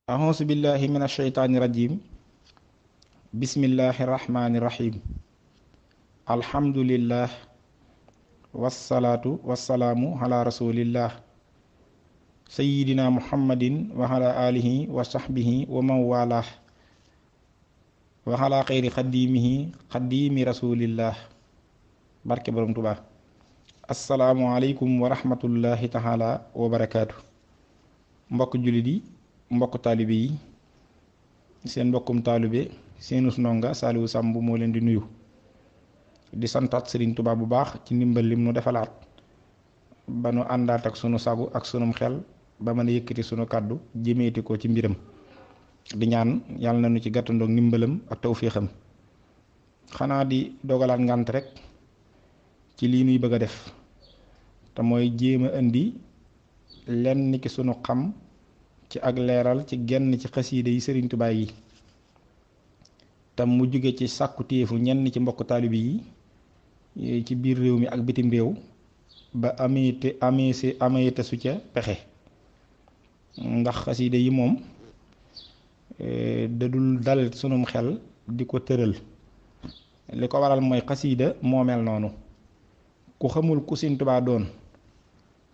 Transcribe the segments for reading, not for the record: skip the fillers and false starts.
أعوذ بالله من الشيطان الرجيم بسم الله الرحمن الرحيم الحمد لله والصلاة والسلام على رسول الله سيدنا محمد وعلى آله وصحبه ومن والاه وعلى خير خديمه خديم رسول الله barke borom Tuubaa assalaamu aleykum wa rahmatullahi taala wa barakaatu mbokk jullit yi mbokk taalibe yi seen mbokkum taalibe seenus ndonga Saliou Samb moo leen di nuyu di santaat Sëriñ Tuubaa bu baax ci ndimbal lim nu defalaat ba nu àndaat ak sunu sagu ak sunum xel ba mën a yëkkati sunu kàddu jëmeeti ko ci mbiram di ñaan yàlla na nu ci gàttandoog ndimbalam ak tawféexam xanaa di dogalaat ngànt rek ci lii nuy bëgg a def te mooy jéem a indi lenn ki sunu xam ci ak leeral ci genn ci xasiide yi Sëriñ Tuubaa yi tam mu jóge ci sàkku téefu ñenn ci mbokk taalibe yi ci biir réew mi ak bitim réew ba amee su ca pexe ndax xasiide yi moom dadul dal sunum xel di ko tëral li ko waral mooy xasiida moo mel noonu ku xamul ku Sëriñ Tuubaa doon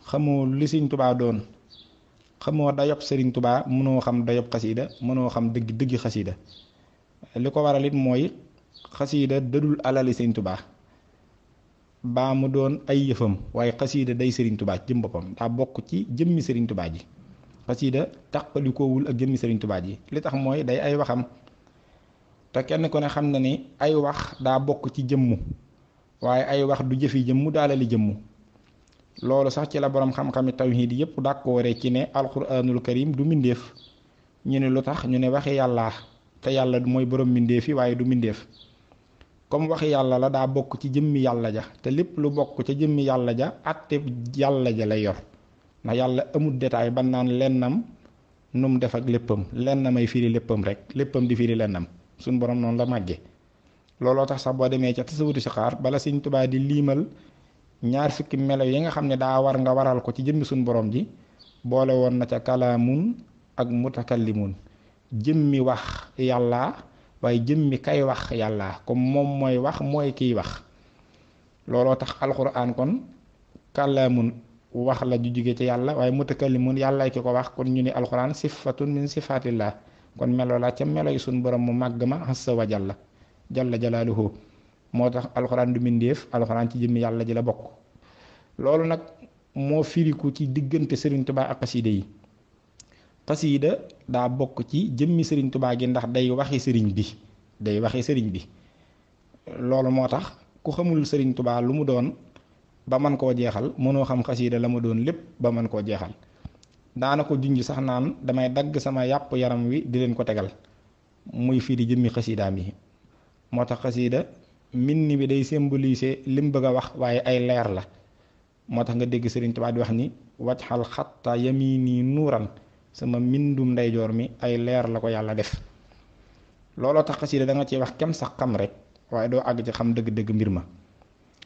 xamoo li Sëriñ Tuubaa doon xamoo dayob Sëriñ Tuubaa mënoo xam dayob xasiida mënoo xam dëgg xasiida li ko waral it mooy xasiida dadul alali Sëriñ Tuubaa baa mu doon ay yëfam waaye xasiida day Sëriñ Tuubaa jëm boppam daa bokk ci jëmmi Sëriñ Tuubaa ji xasiida tàqalikoowul ak jëmmi Sëriñ Tuubaa ji li tax mooy day ay waxam te kenn ku ne xam na ni ay wax daa bokk ci jëmmu waaye ay wax du jëfi jëmmu daalali jëmmu loolu sax ci la boroom xam-xami tawhiid yépp dàkkoore ci ne alquranul karim du mbindéef ñu ne lu tax ñu ne waxi yàlla te yàlla mooy boroom mbindéef yi waaye du mbindéef comme waxi yàlla la daa bokk ci jëmmi yàlla ja te lépp lu bokk ca jëmmi yàlla ja àtte yàlla ja lay yor ndax yàlla amul détail ba naan lennam nu mu def ak léppam lennamay firi léppam rek léppam di firi lennam suñ boroom noonu la màgge looloo tax sax boo demee ca tasawudu si xaar bala Sëriñ Tuubaa di liimal ñaar fukki melo yi nga xam ne daa war nga waral ko ci jëmmi suñ borom ji boole woon na ca kalaamun ak mutakallimun jëmmi wax yàlla waaye jëmmi kay wax yàlla comme moom mooy wax mooy kiy wax looloo tax alxuraan kon kalaamun wax la ju jóge ci yàlla waaye mutakallimun yàlla ki ko wax kon ñu ne alxuraan sifatun min sifatillah kon melo la ca melo yi suñ borom mu màgg ma azza wa jalla jalaaluhu moo tax alxuraan du mbindéef alxuraan ci jëmmi yàlla ji la bokk loolu nag moo firiku ci diggante Sëriñ Tuubaa ak xasiida yi xasiida daa bokk ci jëmmi Sëriñ Tuubaa gi ndax day waxi sëriñ bi loolu moo tax ku xamul Sëriñ Tuubaa lu mu doon ba man koo jeexal mënoo xam xasiida la ma doon lépp ba man koo jeexal daana ko junj sax naan damay dagg sama yàpp yaram wi di leen ko tegal muy firi jëmmi xasiidaam yi moo tax xasiida mbind bi day symboliser lim bëgg a wax waaye ay leer la moo tax nga dégg Sëriñ Tuubaa di wax ni wajxal xatta yamini nuuran sama mbindum ndeyjoor mi ay leer la ko yàlla def looloo tax xasiida da nga ci wax kem sax xam rek waaye doo àgg ci xam dëgg-dëgg mbir ma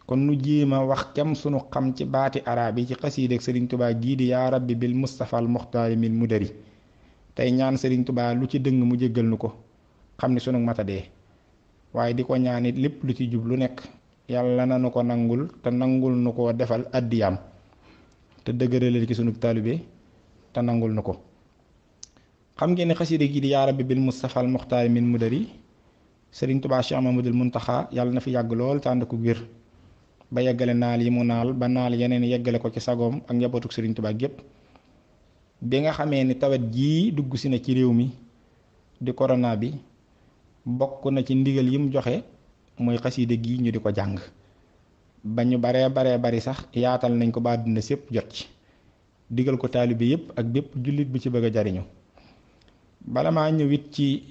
kon nu jéema wax kem sunu xam ci baati araab yi ci xasiida ak Sëriñ Tuubaa gii di yaa rabbi bil mustafa al muxtaari min mudari tey ñaan Sëriñ Tuubaa lu ci dëng mu jéggal nu ko xam ni sunu matadee waaye di ko ñaanit lépp lu ci jub lu nekk yàlla na nu ko nangul te nangul nu ko defal addiyaam te dëgëralal ci sunu taalibe te nangul nu ko xam ngeen ne xasiida gi di yaa rabbi bil mustafa al muxtaari min mudari Sëriñ Tuubaa Cheikh Mamadul Muntaxa yàlla na fi yàgg lool te ànd ko wér ba yeggale naal yi mu naal ba naal yeneen yeggale ko ci sagoom ak njabootuk Sëriñ Tuubaa gépp bi nga xamee ni tawet jii dugg si na ci réew mi di corona bi bokk na ci ndigal yi mu joxe mooy xasiida gi ñu di ko jàng ba ñu baree bari sax yaatal nañ ko ba àdduna sépp jot ci digal ko taalibe yépp ak bépp jullit bu ci bëgg a jariñu bala maa ñëw it ci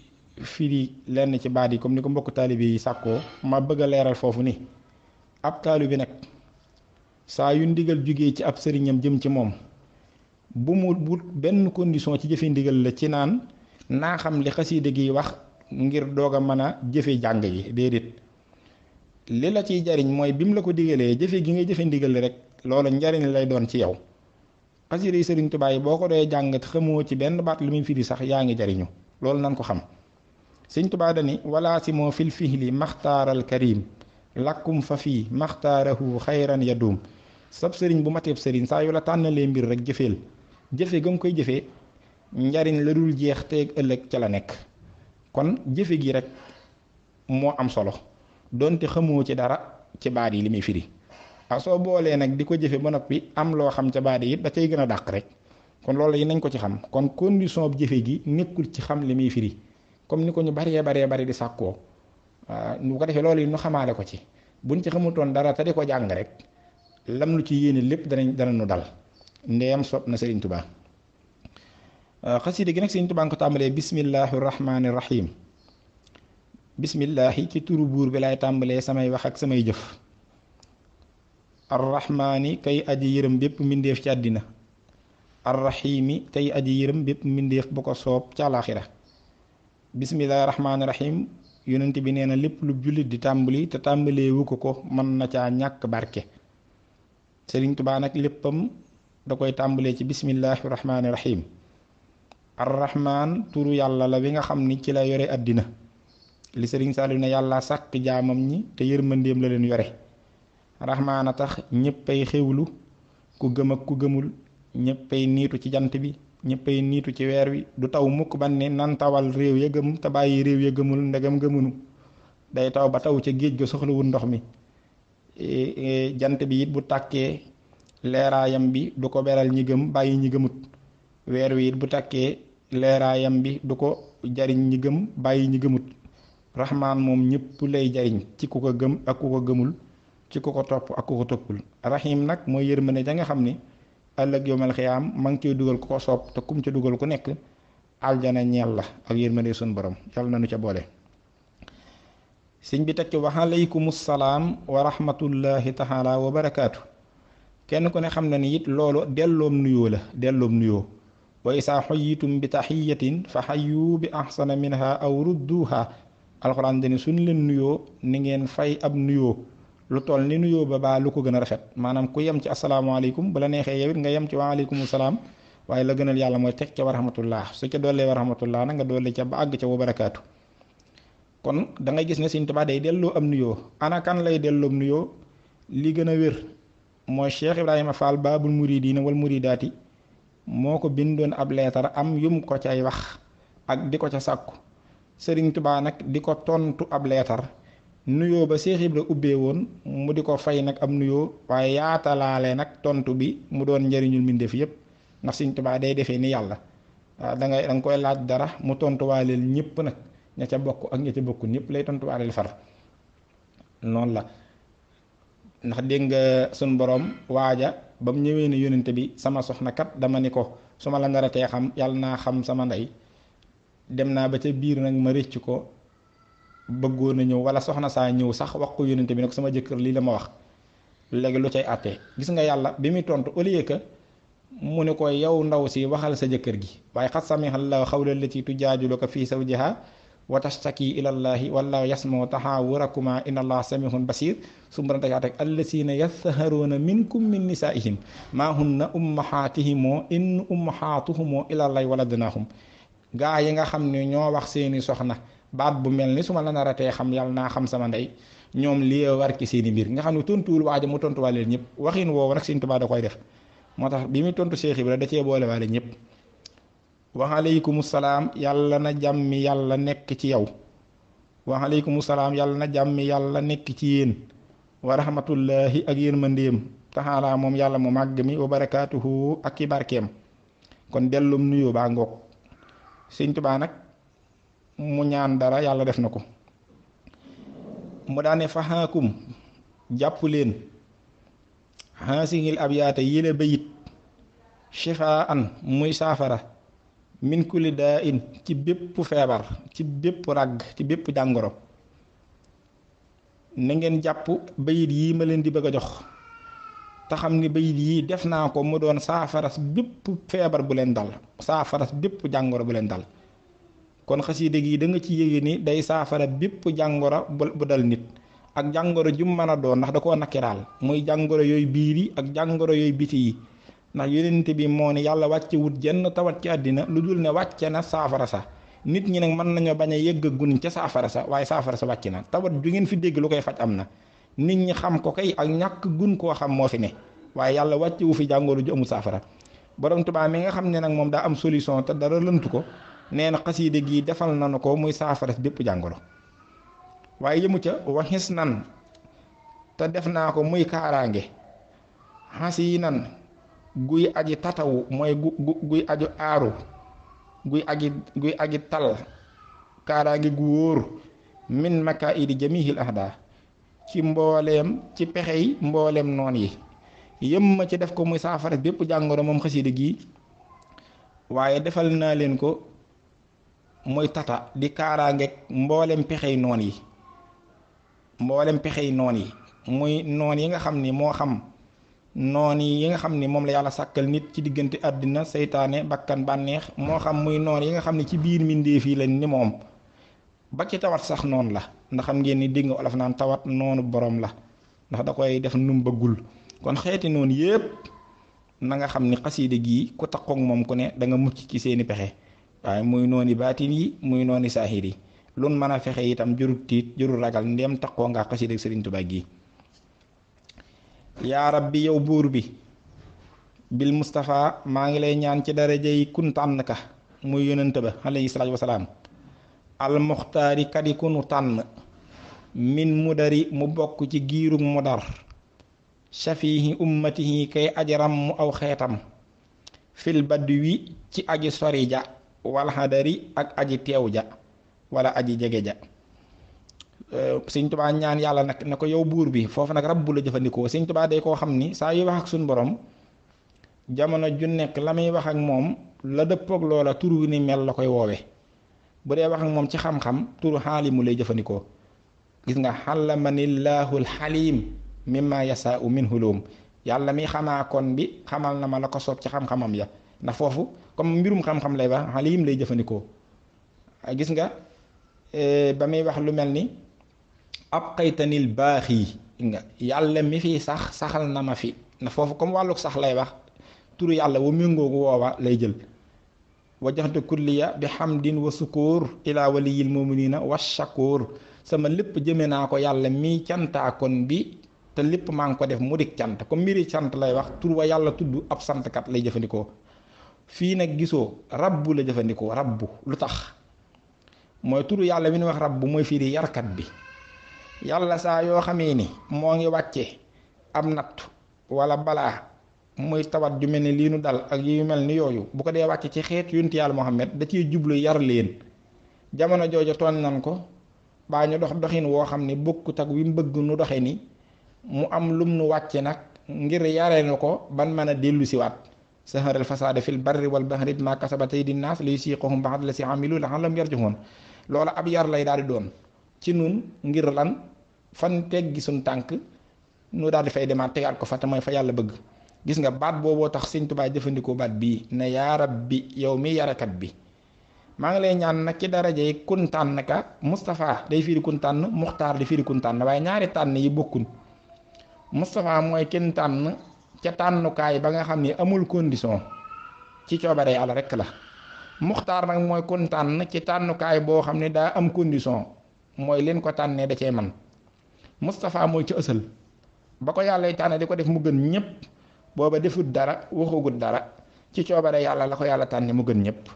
firi lenn ci baat yi comme ni ko mbokk taalibe yi sàkkoo ma bëgg a leeral foofu ni ab taalibe nag saa yu ndigal jógee ci ab sëriñam jëm ci moom bu mu wut benn condition ci jëfe ndigal la ci naan naa xam li xasiida gi wax ngir doog a mën a jëfe jàng yi déedéet li la ciy jariñ mooy bi mu la ko digalee jëfe gi ngay jëfe ndigal rek loolu njariñ lay doon ci yow xasida yi Sëriñ Tuubaa yi boo ko dee jàngat xamoo ci benn baat lu muy firi sax yaa ngi jariñu loolu nan ko xam. Sëriñ Tuubaa dani wala si moo fil fihli maxtaaral karim lakkum fa fii maxtaarahu xayran yadum sab sëriñ bu mateeb sëriñ saa yu la tànnalee mbir rek jëfeel jëfe ga nga koy jëfee njariñ la dul jeex teeg ëllëg ca la nekk. kon jëfe gi rek moo am solo donte xamoo ci dara ci baat yi li muy firi soo boolee nag di ko jëfe ba noppi am loo xam ca baat yi da cay gën a dàq rek. kon loolu yi nañ ko ci xam kon condition bu jëfe gi nekkul ci xam li muy firi comme ni ko ñu bari di sàkkoo ñu ko defee loolu yi ñu xamaale ko ci buñ ci xamutoon dara te di ko jàng rek lam lu ci yéene lépp dana nu dal ndeem sopp na Sëriñ Tuubaa. xasida gi nag Sëriñ Tuubaa nga ko tàmbalee bismillahi rahmaani rahim bismillahi ci turu buur bi laay tàmbalee samay wax ak samay jëf. arrahmaani kay aji yërëm bépp mbindeef ci àddina arrahimi tey aji yërëm bépp mbindeef bu ko soob ca àllaaxira. bismillahi rahmaani rahim yonent bi nee na lépp lu jullit di tàmbali te tàmbalee wu ko mën na caa ñàkk barke. Sëriñ Tuubaa nag léppam da koy tàmbalee ci bismillahi rahmaani rahim. arrahman turu yàlla la wi nga xam ni ci la yore àddina li Sëriñ Saaliw ne yàlla sàkk jaamam ñi te yërmandeem la leen yore. rahmaan a tax ñëppay xewlu ku gëm ak ku gëmul ñëppay niitu ci jant bi ñëppay niitu ci weer wi du taw mukk ban ne nan tawal réew ya gëm te bàyyi réew ya gëmul ndegam gëmunu day taw ba taw ca géej ga soxlawul ndox mi. jant bi it bu tàkkee leeraayam bi du ko beral ñi gëm bàyyi ñi gëmut weer wi it bu tàkkee leeraayam bi du ko jariñ ñi gëm bàyyi ñi gëmut. rahmaan moom ñëpp lay jariñ ci ku ko gëm ak ku ko gëmul ci ku ko topp ak ku ko toppul. rahim nag mooy yërmande ja nga xam ni ëllëg yawmal xiyaam ma ngi koy dugal ku ko soob te kum ca dugal ku nekk aljana ñeel la ak yërmande suñ borom yàlla na nu ca boole. sëñ bi teg ci wa aleykum salaam wa rahmatullahi taala wa barakaatu. kenn ku ne xam na ni it loolu delloom nuyoo la delloom nuyoo. wa isaa xuyyitum bi taxiyatin fa xayyu bi axsana minha aw rudduha. alxuraan dani suñ leen nuyoo ni ngeen fay ab nuyoo lu toll ni nuyoo ba baa lu ko gën a rafet maanaam ku yem ci asalaamaaleykum bu la neexee yow it nga yem ci waaleykum salaam waaye la gënal yàlla mooy teg ca wa rahmatullah su ca dollee wa rahmatullah nag nga dolli ca ba àgg ca wa barakaatu. kon da ngay gis ne Sëriñ Tuubaa day delloo am nuyoo ana kan lay delloo am nuyoo li gën a wér mooy Cheikh Ibrahima Fall baabul muridiina wal muridaati moo ko bindoon ab leetar am yum ko cay wax ak di ko ca sàkku. Sëriñ Tuubaa nag di ko tontu ab leetar nuyoo ba Cheikh Ibra ubbee woon mu di ko fay nag am nuyoo waaye yaatalaale nag tontu bi mu doon njëriñul mbindeef yépp ndax Sëriñ Tuubaa day defee ni yàlla da nga koy laaj dara mu tontuwaaleel ñëpp nag ña ca bokk ak ña ca bokkul ñëpp lay tontuwaaleel far noonu la. ndax dégg nga sun borom waaja ba mu ñëwee ne yónnente bi sama soxna kat dama ni ko su ma la naratee xam yàlla naa xam sama ndey dem naa ba ca biir nag ma rëcc ko bëggoon a ñëw wala soxna saa ñëw sax wax ko yónnente bi ne ko sama jëkkër lii la ma wax léegi lu cay àttee gis nga yàlla bi muy tontu au lieu que mu ne ko yow ndaw si waxal sa jëkkër gi waaye xat samihallahu xawla lati tujaadiluka fii zawjiha wa tashtaki ilallahi wallahu yasmau taxaawurakuma inna allah samihun basir su mu ranta ak allasina yasaharuuna minkum min nisaihim maa hunna ummahatihimoo in ummahatuhumoo ilallahi waladnahum gaa yi nga xam ne ñoo wax seeni soxna baat bu mel ni su ma la naratee xam yàlla naa xam sama ndey ñoom lii war ci seeni mbir nga xam ne tontuwul waaja mu tontuwaale ñëpp waxin woowu nag Sëriñ Tuubaa da koy def moo tax bi muy tontu Cheikh Ibra da cee boole waale ñëpp. wa aleykum salaam yàlla na jàmmi yàlla nekk ci yow wa aleykum salaam yàlla na jàmmi yàlla nekk ci yéen wa rahmatullahi ak yërmandeem taxaalaa moom yàlla mu màgg mi wa barakaatuhu ak i barkeem kon dellum nuyoo baa ngoog. Sëriñ Tuubaa nag mu ñaan dara yàlla def na ko mu daane faxaakum jàpp leen xaasingil ab yaata yile bayit shifaa an muy saafara min kulli daa in ci bépp feebar ci bépp ràgg ci bépp jàngoro na ngeen jàpp bayit yii ma leen di bëgg a jox te xam ni bayit yii def naa ko mu doon saafaras bépp feebar bu leen dal saafaras bépp jàngoro bu leen dal kon xasida gi da nga ci yéege ni day saafara bépp jàngoro bu dal nit ak jàngoro jum mën a doon ndax da koo nakiraal muy jàngoro yooyu biir yi ak jàngoro yooyu biti yi ndax yonent bi moo ne yàlla wàcce wut jenn tawat ci àddina lu dul ne wàcce na saafara sa nit ñi nag mën nañoo bañ a yëgg gun ca saafara sa waaye saafara sa wàcc na tawat ju ngeen fi dégg lu koy faj am na nit ñi xam ko kay ak ñàkk gun koo xam moo fi ne waaye yàlla wàcce wu fi jàngoro ju amul saafara borom Tuubaa mi nga xam ne nag moom daa am solution te dara lëntu ko nee na xasiide gii defal nañu ko muy saafara bépp jàngoro waaye yëmu ca waxis nan te def naa ko muy kaaraange xas yi nan guy aji tatawu mooy guy aju aaru guy aji tal kaaraange gu wóor min makaidi jamihil ahda ci mbooleem ci pexey mbooleem noon yi yëm ma ci def ko muy saafara bépp jàngoro moom xasiida gi waaye defal naa leen ko muy tata di kaaraange mbooleem pexey noon yi mboolem pexey noon yi muy noon yi nga xam ni moo xam noon yi nga xam ni moom la yàlla sàkkal nit ci diggante àddina seytaane bakkan bànneex moo xam muy noon yi nga xam ni ci biir mbindéef yi leen ni moom ba ci tawat sax noonu la ndax xam ngeen ni dégg nga olof naan tawat noonu borom la ndax da koy def num bëggul kon xeeti noonu yépp na nga xam ni xasiide gii ku takkook moom ku ne da nga mucc ci seeni pexe waaye muy nooni baatin yi muy nooni saahir yi lun mën a fexe itam jurul tiit jurul ragal ndéem takkoo nga xasiide Sëriñ Tuubaa gi yaa rabbi yow buur bi bil Mustafa maa ngi lay ñaan ci daraja yi kun tànn ka muy yonent ba alayhi salaatu wasalaam al muxtaari kadi ku nu tànn min mudari mu bokk ci giirug mudar shafihi ummatihi kay aji ram mu aw xeetam fil badwi ci aji sori ja wal hadari ak aji teew ja wala aji jege ja Sëñ Tuubaa ñaan yàlla nag ne ko yow buur bi foofu nag rabbu la jëfandikoo Sëñ Tuubaa day koo xam ni saa yu wax ak suñ borom jamono ju nekk la muy wax ak moom la dëppoog loola tur wi ni mel la koy woowe bu dee wax ak moom ci xam-xam turu xaalimu lay jëfandikoo gis nga xalamanillaahu alxalim mimma yasaau min hulum yàlla mi xamaa kon bi xamal na ma la ko soob ci xam-xamam ya ndax foofu comme mbirum xam-xam lay wax xalim lay jëfandikoo gis nga ba muy wax lu mel ni ab xaytanil baax yi nga yàlla mi fi sax saxal na ma fi na foofu comme wàlluk sax lay wax turu yàlla wa méngoogu woowa lay jël wajaxtu kulliya bi hamdin wa sukuur ila waliyil muminina wa shakuur sama lépp jëme naa ko yàlla mi cantaakoon bi te lépp maa ngi ko def mu dik cant comme mbiri cant lay wax tur wa yàlla tudd ab santkat lay jëfandikoo fii nag gisoo rabbu la jëfandikoo rabbu lu tax mooy turu yàlla mi nu wax rabbu mooy firi yarkat bi yàlla saa yoo xamee ni moo ngi wàcce am natt wala balaa muy tawat ju mel ni lii nu dal ak yu mel ni yooyu bu ko dee wàcce ci xeet yonent yàlla Muhammad da ciy jublu yar leen jamono jooju tooñ nan ko baa ñu dox doxin woo xam ne bokkut ak wi mu bëgg nu doxe ni mu am lum nu wàcce nag ngir yare na ko ban mën a dellu siwaat saharal fasaada fil barri wal bahri ma kasabat aydin naas li yusiqahum ba'da llazii amilu la'allahum yarji'uun loola ab yar lay daal di doon ci nun ngir lan fan teggi suñ tànk nu daal di fay demaat tegaat ko fa te mooy fa yàlla bëgg gis nga baat booboo tax Sëñ Tuubaa jëfandikoo baat bii ne yaa rabbi yow mi yarakat bi maa ngi lay ñaan nag ci darajey kun tànn ka Moustapha day firi kun tànn Muxtaar di firi kun tànn waaye ñaari tànn yi bokkun Moustapha mooy kenn tànn ca tànnukaay ba nga xam ni amul condition ci coobare yàlla rekk la Muxtaar nag mooy kun tànn ci tànnukaay boo xam ne daa am condition mooy leen ko tànnee da cee man Moustapha mooy ci ësal ba ko yàlla tànn di ko def mu gën ñëpp booba defut dara waxagut dara ci coobare yàlla la ko yàlla tànne mu gën ñëpp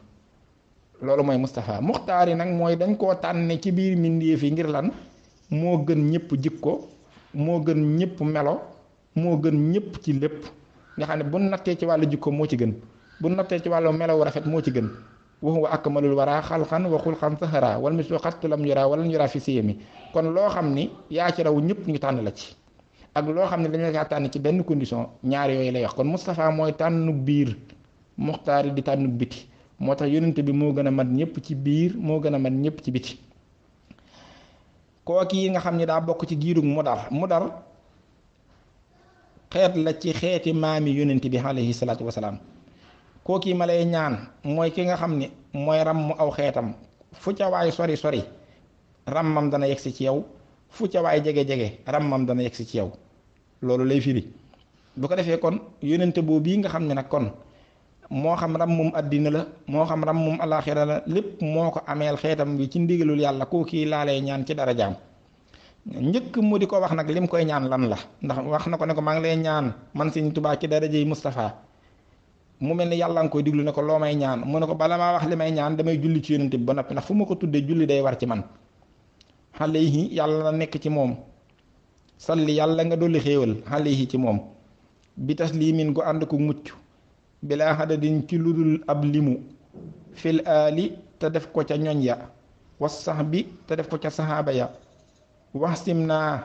loolu mooy Moustapha Muxtaar yi nag mooy dañ koo tànne ci biir mbindéef yi ngir lan moo gën ñëpp jikko moo gën ñëpp melo moo gën ñëpp ci lépp nga xam ne bu nattee ci wàllu jikko moo ci gën bu nattee ci wàllu melo rafet moo ci gën wa huwa akmalul wara xalqan wa xulqan sahara wal mislu xattu lam yura wala yura fi siyami kon loo xam ni yaa ci raw ñëpp ñu tànn la ci ak loo xam ne dañu la kaa tànn ci benn condition ñaar yooyu lay wax kon Moustapha mooy tànnu biir Muxtaar yi di tànnu biti moo tax yonent bi moo gën a mat ñëpp ci biir moo gën a mat ñëpp ci biti kooki yi nga xam ne daa bokk ci giirug Mudar xeet la ci xeeti maami yonent bi alayhi salaatu wasalaam kooki ma lay ñaan mooy ki nga xam ne mooy ram aw xeetam fu ca waay sori sori rammam dana yegsi ci yow fu ca waay jege jege rammam dana yegsi ci yow loolu lay firi bu ko defee kon yónnente boobu bii nga xam ne nag kon moo xam ràmmum àddina la moo xam ràmmum alaaxira la lépp moo ko ameel xeetam bi ci ndigalul yàlla koo kii laalee ñaan ci dara jaam njëkk mu di ko wax nag lim koy ñaan lan la ndax wax na ko ne ko maa ngi lay ñaan man Sëriñ Tuubaa ci darajey Moustapha mu mel ni yàlla nga koy diglu ne ko loo may ñaan mu ne ko bala maa wax li may ñaan damay julli ci yónnente bi ba noppi ndax fu ma ko tuddee julli day war ci man alayhi yàlla na nekk ci moom salli yàlla nga dolli xéewal alayhi ci moom bi taslimin gu ànd ko mucc bilaa xadadin ci ludul ab limu fil aali te def ko ca ñoñ ya was sax bi te def ko ca saxaaba ya wax sim naa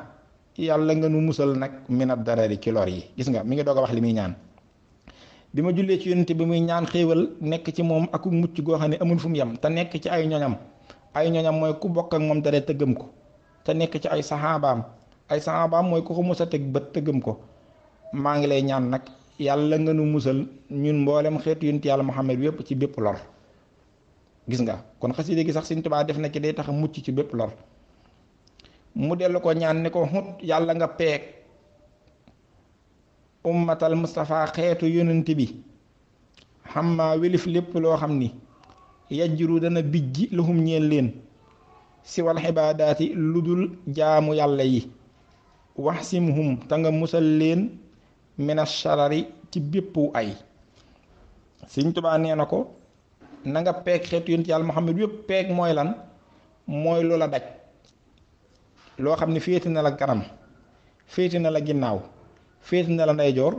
yàlla nga nu musal nag minat darari ci lor yi gis nga mi ngi doog a wax li muy ñaan bi ma jullee ci yónnente bi muy ñaan xéewal nekk ci moom ak mucc goo xam ne amul fu mu yem te nekk ci ay ñoñam mooy ku bokk ak moom dara te gëm ko te nekk ci ay saxaabaam mooy ku ko mus a teg bët te gëm ko maa ngi lay ñaan nag yàlla nga nu musal ñun mboolem xeetu yonent yàlla Muhammad yépp ci bépp lor gis nga kon xasida gi sax Sëriñ Tuubaa def na ci day tax a mucc ci bépp lor mu dellu ko ñaan ne ko xut yàlla nga peeg ummatal Mustafa xeetu yonent bi xam maa welif lépp loo xam ni yajru dana bijji lahum ñeel leen si wal xibaadaati lu dul jaamu yàlla yi wax simhum te nga musal leen mina sharari ci bépp ay Sëriñ Tuubaa nee na ko na nga peeg xeetu yonent yàlla Muhammad yépp peeg mooy lan mooy lu la daj loo xam ne féete na la kanam féete na la ginnaaw féete na la ndeyjoor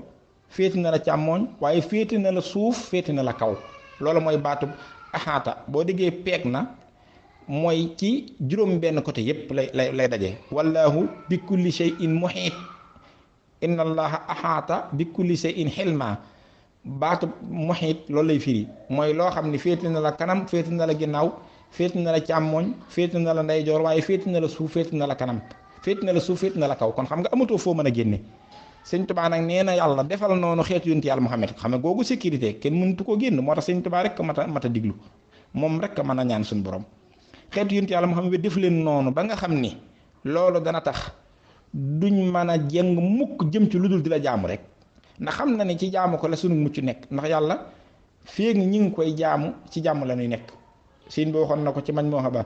féete na la càmmooñ waaye féete na la suuf féete na la kaw loolu mooy baatub axaata boo déggee peeg na mooy ci juróom benn côté yépp lay daje wallahu bi kulli shay'in muhiit inna allaha axaata bi kulli shay'in xilma baatub muhiit loolu lay firi mooy loo xam ne féete na la kanam féete na la ginnaaw féete na la càmmooñ féete na la ndeyjoor waaye féete na la suuf féete na la kanam féete na la suuf féete na la kaw kon xam nga amatoo foo mën a génne Sëriñ Tuubaa nag nee na yàlla defal noonu xeetu yonent yàlla Muhammad xam nga googu sécurité kenn mënatu ko génn moo tax Sëriñ Tuubaa rek mat a diglu moom rek mën a ñaan suñu borom xeetu yonent yàlla Muhammad bi def leen noonu ba nga xam ni loolu dana tax duñ mën a jeng mukk jëm ci lu dul di la jaamu rek ndax xam na ne ci jaamu ko la sunu mucc nekk ndax yàlla féeg ñi ngi koy jaamu ci jàmm la ñuy nekk siin bi waxoon na ko ci mañ moo xaba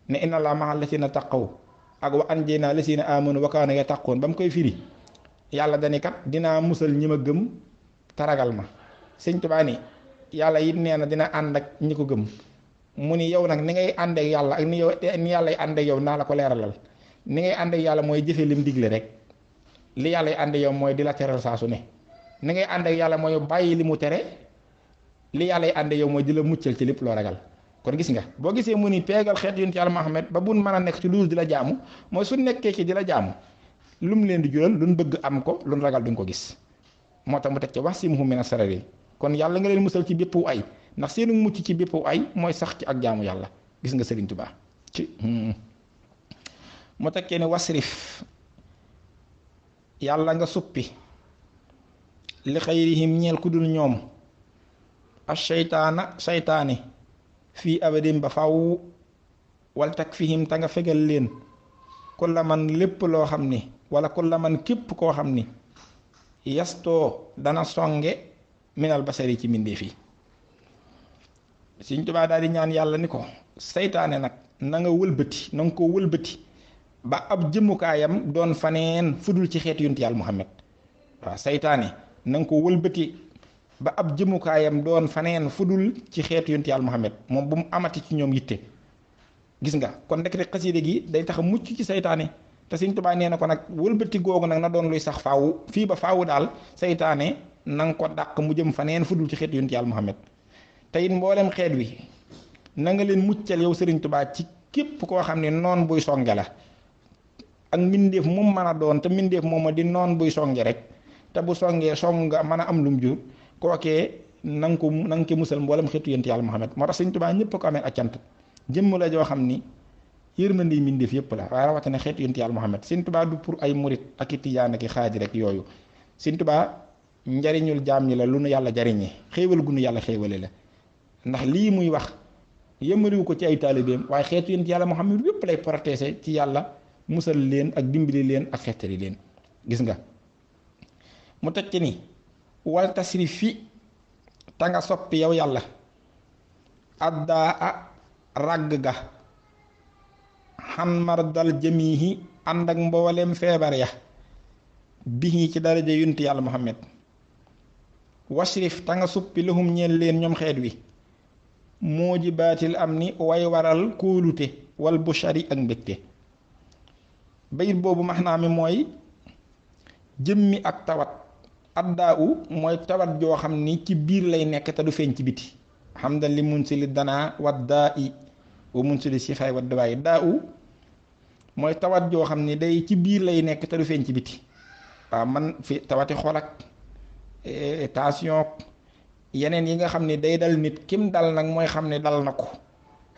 ne inna laa mahal lasina taqaw ak wa anjaynaa lasina amanu wa kaanu yattaqoon ba mu koy firi yàlla dani kat dinaa musal ñi ma gëm taragal ma Sëriñ Tuubaa ni yàlla it nee na dina ànd ak ñi ko gëm mu ni yow nag ni ngay ànd ak yàlla ak ni yàlla y ànd ak yow naa la ko leeralal ni ngay ànd ak yàlla mooy jëfe lim digle rek li yàlla y ànd ak yow mooy di la teral saa su ne ni ngay ànd ak yàlla mooy bàyyi li mu tere li yàlla y ànd ak yow mooy di la muccal ci lépp loo ragal kon gis nga boo gisee mu ni peegal xeet yonent yàlla Muhammad ba buñ mën a nekk ci lu di la jaamu mooy su nekkee ci di la jaamu lu mu leen di jural luñ bëgg am ko luñ ragal duñ ko gis moo tax mu teg ci wax simhum mina sarari kon yàlla nga leen musal ci bépp ay ndax seenu mucc ci bépp ay mooy sax ci ak jaamu yàlla gis nga Sëriñ Tuubaa ci mu tekkee ne wasrif yàlla nga suppi li xayrihim ñeel ku dul ñoom ak seytaane fii abadim ba faw wal takfihim ta nga fegal leen ku la man lépp loo xam ni wala ku la man képp koo xam ni yastoo dana songe minal basari ci mbindéef yi Sëriñ Tuubaa daal di ñaan yàlla ni ko seytaane nag na nga ko wëlbati ba ab jëmukaayam doon faneen fudul ci xeetu yonent yàlla Muhammad waaw seytaane na nga ko wëlbati ba ab jëmukaayam doon faneen fudul ci xeetu yonent yàlla Muhammad moom bu mu amati ci ñoom yitte gis nga kon ndekete xasida gi day tax a mucc ci seytaane te Sëriñ Tuubaa nee na ko nag wëlbati googu nag na doon luy sax faawu fii ba faawu daal seytaane na nga ko dàq mu jëm faneen fudul ci xeetu yonent yàlla Muhammad te it mboolem xeet wi na nga leen muccal yow Sëriñ Tuubaa ci képp koo xam ne noon buy songe la ak mbindeef mu mën a doon te mbindeef mooma di noon buy songe rek te bu songee song nga mën a am lum jur kookee na nga ko musal mboolem xeetu yonent yàlla Muhammad moo tax Sëriñ Tuubaa ñëpp ko amee ak cant jëmm la joo xam ni yërmande mbindeef yëpp la waaye rawatina xeetu yonent yàlla Muhammad Sëriñ Tuubaa du pour ay murit ak i tijaan ak i xaaji rek yooyu Sëriñ Tuubaa njariñul jaam ñi la lu nu yàlla jariñee xéewal gu nu yàlla xéewale la ndax lii muy wax yëmaliwu ko ci ay taalibeem waaye xeetu yonent yàlla Muhammad yëpp lay protéger ci yàlla musal leen ak dimbali leen ak xeetali leen gis nga mu teg ci ni wal tasrif fi ta nga soppi yow yàlla addaa a ràgg ga xan mardal jamihi ànd ak mboolem feebar ya bihi ci daraja yunti yàlla muhammad wasrif ta nga suppi lahum ñeel leen ñoom xeet wi muujibaatil am ni way waral kóolute wal bushari ak mbégte bayit boobu maxnaa mi mooy jëmmi ak tawat addaa u mooy tawat joo xam ni ci biir lay nekk te du feeñ ci biti xamdan li munsili danaa wat daa i wa munsili sifaay wat dawaay daa u mooy tawat joo xam ni day ci biir lay nekk te du feeñ ci biti waaw man fi tawati xol ak tension yeneen yi nga xam ne day dal nit kim dal nag mooy xam ne dal na ko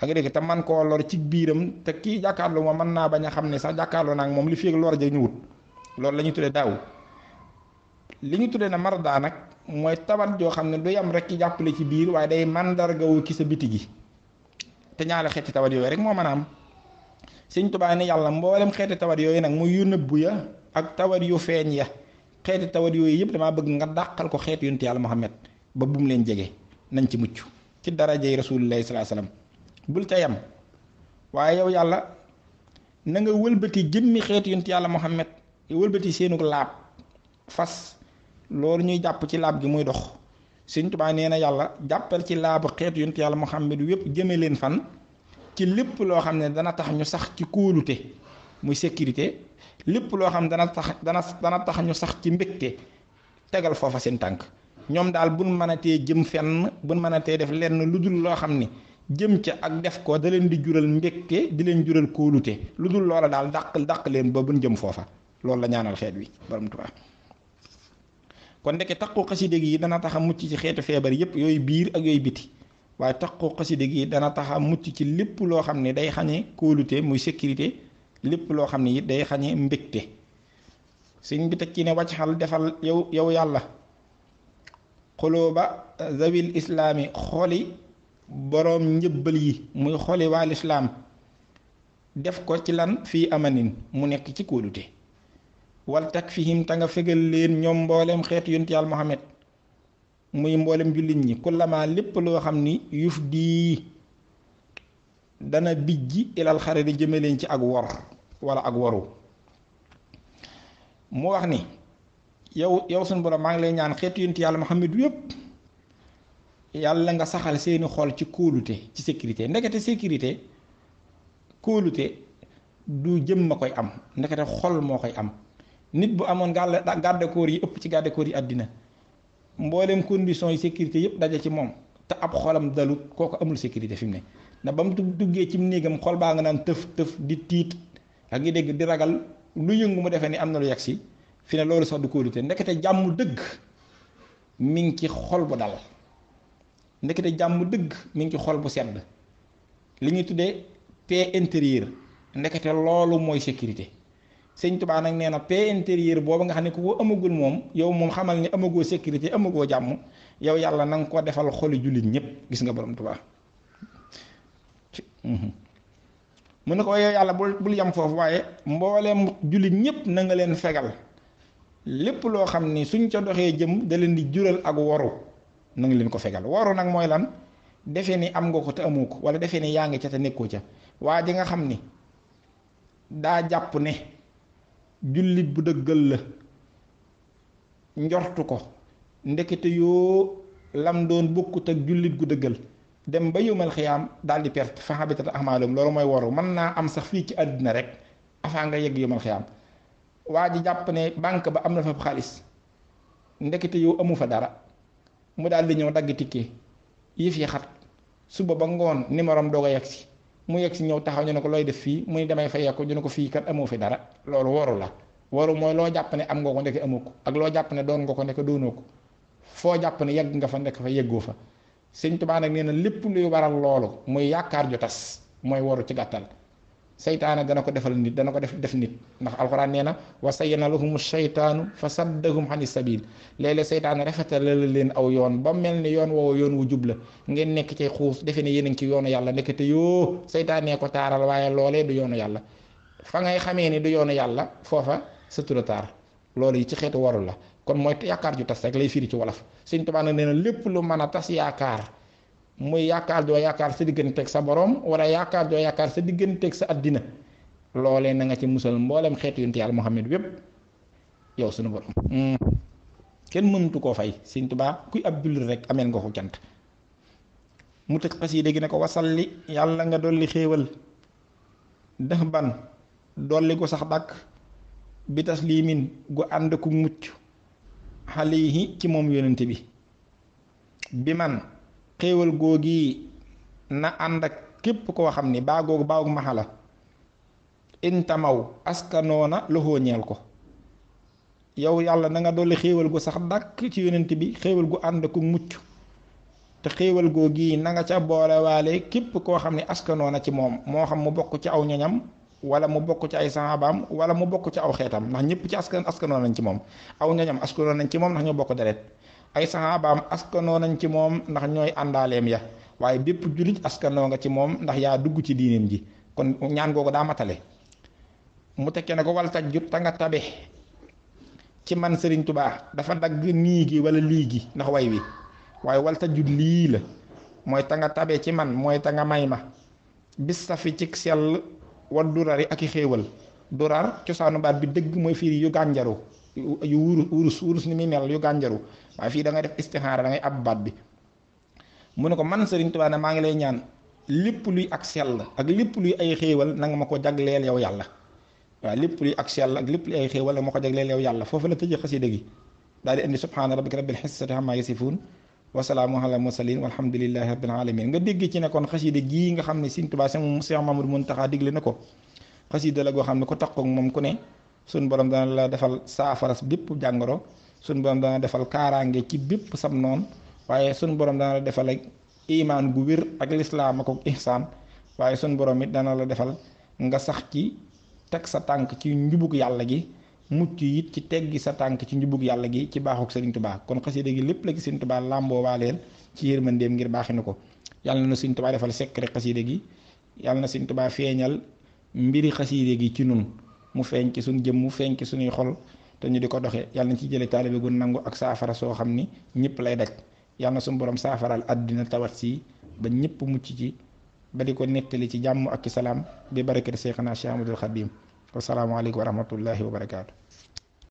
ak dégg te man koo lor ci biiram te kii jàkkaarloo ma mën naa bañ a xam ne sax jàkkaarloo nag moom li fi ak lor ja ñëwut loolu la ñuy tuddee daaw li ñu tuddee na marda nag mooy tawat joo xam ne du yam rek ci jàppale ci biir waaye day mandargawu ci sa biti gi te ñaari xeeti tawat yooyu rek moo mën a am Sëñ Tuubaa ne yàlla mboolem xeeti tawat yooyu nag muy yu nëbbu ya ak tawat yu feeñ ya xeeti tawat yooyu yëpp damaa bëgg nga dàqal ko xeetu yonent yàlla Muhammad ba bu mu leen jege nañ ci mucc ci darajay rasulillahi sallallahu alayhi wasallam bul ca yam waaye yow yàlla na nga wëlbati jëmmi xeetu yonent yàlla Muhammad wëlbati seenug laab fas loolu ñuy jàpp ci laab gi muy dox Sëñ Tuubaa nee na yàlla jàppal ci laabu xeetu yonent yàlla Muhammad yépp jëme leen fan ci lépp loo xam ne dana tax ñu sax ci kóolute muy sécurité lépp loo xam dana tax ñu sax ci mbégte tegal foofa seen tànk ñoom daal buñ mënatee jëm fenn buñ mënatee def lenn lu dul loo xam ni jëm ca ak def ko da leen di jural mbégte di leen jural kóolute lu dul loola daal dàq leen ba buñ jëm foofa loolu la ñaanal xeet wi borom Tuubaa kon ndeke taqu xaside gi dana tax a mucc ci xeetu feebar yépp yooyu biir ak yooyu biti waaye taqu xaside gi dana tax a mucc ci lépp loo xam ne day xañe kóolute muy sécurité lépp loo xam ne it day xañe mbégte sëñ bi teg ci ne wàcc xal defal yow yàlla xoloo ba zawil islaami xoli boroom njëbbal yi muy xoli waa lislaam def ko ci lan fii amanin mu nekk ci kóolute wal takfihim ta nga fegal leen ñoom mboolem xeetu yonent yàlla Muhammad muy mboolem jullit ñi kullama lépp loo xam ni yuf di dana bijji ilal xare di jëme leen ci ak wor wala ak waru mu wax ni yow suñu borom maa ngi lay ñaan xeetu yonent yàlla Muhammad yépp yàlla nga saxal seeni xol ci kóolute ci sécurité ndekete sécurité kóolute du jëm ma koy am ndekete xol moo koy am nit bu amoon garde-corps yi ëpp ci garde-corps yi àddina mboolem conditions yi sécurité yëpp daje ci moom te ab xolam dalut kooku amul sécurité fi mu ne na ba mu duggee ci néegam xol baa nga naan tëf di tiit ak yi dégg di ragal lu yëngu mu defee ni am na lu yegg si fi ne loolu sax du kóolute ndekete jàmm dëgg mi ngi ci xol bu dal ndekete jàmm dëgg mi ngi ci xol bu sedd li ñuy tuddee paix intérieure ndekete loolu mooy sécurité Sëñ Tuubaa nag nee na paix intérieure boobu nga xam ne ku ko amagul moom yow moom xamal ni amagoo sécurité amagoo jàmm yow yàlla na nga ko defal xoli jullit ñëpp gis nga borom Tuubaa mu ne ko yow yàlla bul yam foofu waaye mbooleem jullit ñëpp na nga leen fegal lépp loo xam ni suñ ca doxee jëm da leen di jural ak waru na nga leen ko fegal waru nag mooy lan defee ni am nga ko te amoo ko wala defee ni yaa ngi ca te nekkoo ca waa ji nga xam ni daa jàpp ne jullit bu dëggal la njortu ko ndekete yoo lam doon bokkut ak jullit gu dëggal dem ba yawmal xiyaam daal di perte fa habitat a'maalum loolu mooy waru mën naa am sax fii ci àddina rek afaa nga yegg yawmal xiyaam waa ji jàpp ne banque ba am na fa xaalis ndekete yoo amu fa dara mu daal di ñëw dagg tikke yëf yi xat suba ba ngoon numéro am doog a yegg si mu yegg si ñëw taxaw ñu ne ko looy def fii muy damay fay ko ñu ne ko fii kat amoo fi dara loolu waru la waru mooy loo jàpp ne am nga ko ndeke amoo ko ak loo jàpp ne doon nga ko ndeke doonoo ko foo jàpp ne yegg nga fa ndek fa yeggoo fa Sëñ Tuubaa nag nee na lépp luy waral loolu muy yaakaar ju tas mooy waru ci gàttal seytaane dana ko defal nit dana ko def nit ndax alxuraan nee na wa sayyana lahumu shaytaanu fa saddahum ani sabil léeg-léeg seytaane rafetal la leen aw yoon ba mel ni yoon woowu yoon wu jub la ngeen nekk ci xuus defe ne yéen a ngi ci yoonu yàlla ndekete yoo seytaanee ko taaral waaye loolee du yoonu yàlla fa ngay xamee ni du yoonu yàlla foofa c'est trop tard loolu yi ci xeetu waru la kon mooy yaakaar ju tas rek lay firi ci wolof. Sëñ Tuubaa nag nee na lépp lu mën a tas yaakaar muy yaakaar joo yaakaar sa digganteeg sa borom wala yaakaar joo yaakaar sa digganteeg sa addina loolee na nga ci musal mboolem xeetu yonent Yàlla Muhammad wépp yow sunu borom. kenn mëntu koo fay Sëñ Tuubaa kuy ab jullit rek ameel nga ko cant. mu tëj xasiida gi ne ko wasalli yàlla nga dolli xéewal dëx ban dolli ko sax dàkk bi taslimin gu ànd ku mucc xalihi ci moom yonent bi man xéewal googi na ànd ak képp koo xam ni baa googu baagu maxala intamaw askanoona loxoo ñeel ko yow yàlla na nga dolli xéewal gu sax dàkk ci yonent bi xéewal gu ànd ku mucc te xéewal googi na nga ca boolewaale képp koo xam ne askanoona ci moom moo xam mu bokk ci aw ñoñam wala mu bokk ci ay sahabaam wala mu bokk ci aw xeetam ndax ñëpp ci askanoo nañ ci moom aw ñoñam askanoo nañ ci moom ndax ñoo bokk deret ay sahabaam askanoo nañ ci moom ndax ñooy àndaaleem ya waaye bépp jullit askanoo nga ci moom ndax yaa dugg ci diineem ji kon ñaan googu daa matale mu tekkee ne ko wal taj jut ta nga tabe ci man Sëriñ Tubaa dafa dagg nii gi wala lii gi ndax way wi waaye wal taj jut lii la mooy ta nga tabe ci man mooy ta nga may ma bis safi ci sell wa durari ak i xéewal durar cosaanu baat bi dëgg mooy firi yu gànjaru yu wurus ni muy mel yu gànjaru waaye fii da ngay def istixaara da ngay ab baat bi mu ne ko man Sëriñ Tuubaa ne maa ngi lay ñaan lépp luy ak sell ak lépp luy ay xéewal na nga ma ko jagleel yow yàlla waaw lépp luy ak sell ak lépp luy ay xéewal na nga ma ko jagleel yow yàlla foofu la tëjee xasida gi daal di indi subhaana rabbika rabbil izzati ammaa yasifuun wa salaamun alal mursaliin walhamdulillahi rabbil aalamiin nga dégg ci ne kon xasida gii nga xam ne Sëriñ Tuubaa Cheikh Mamadou Mountakha digle na ko xasida la goo xam ne ko takkook moom ku ne suñ borom dana la defal saafaras bépp jàngoro suñ borom dana defal kaaraange ci bépp sam noon waaye suñ borom dana la defal ak imaan gu wér ak lislaam ak ihsaan waaye suñ borom it dana la defal nga sax ci teg sa tànk ci njubug yàlla gi mucc it ci teggi sa tànk ci njubug yàlla gi ci baaxuk Sëriñ Tuubaa kon xasida gi lépp la gi Sëriñ Tuubaa làmboo waaleel ci yërmandeem ngir baaxi na ko yàlla na Sëriñ Tuubaa defal secret xasida gi yàlla na Sëriñ Tuubaa feeñal mbiri xasida gi ci nun mu feeñ ci suñ jëm mu feeñ ci suñuy xol te ñu di ko doxe yàlla na ci jële taalibe gu nangu ak saafara soo xam ni ñëpp lay daj yàlla na suñu borom saafaral àddina tawat si ba ñëpp mucc ci ba di ko nettali ci jàmm ak ci salaam bi barakati Seexna Cheikh Ahmadul Xadim wasalaamualeykum wa rahmatullahi wa barakaatu.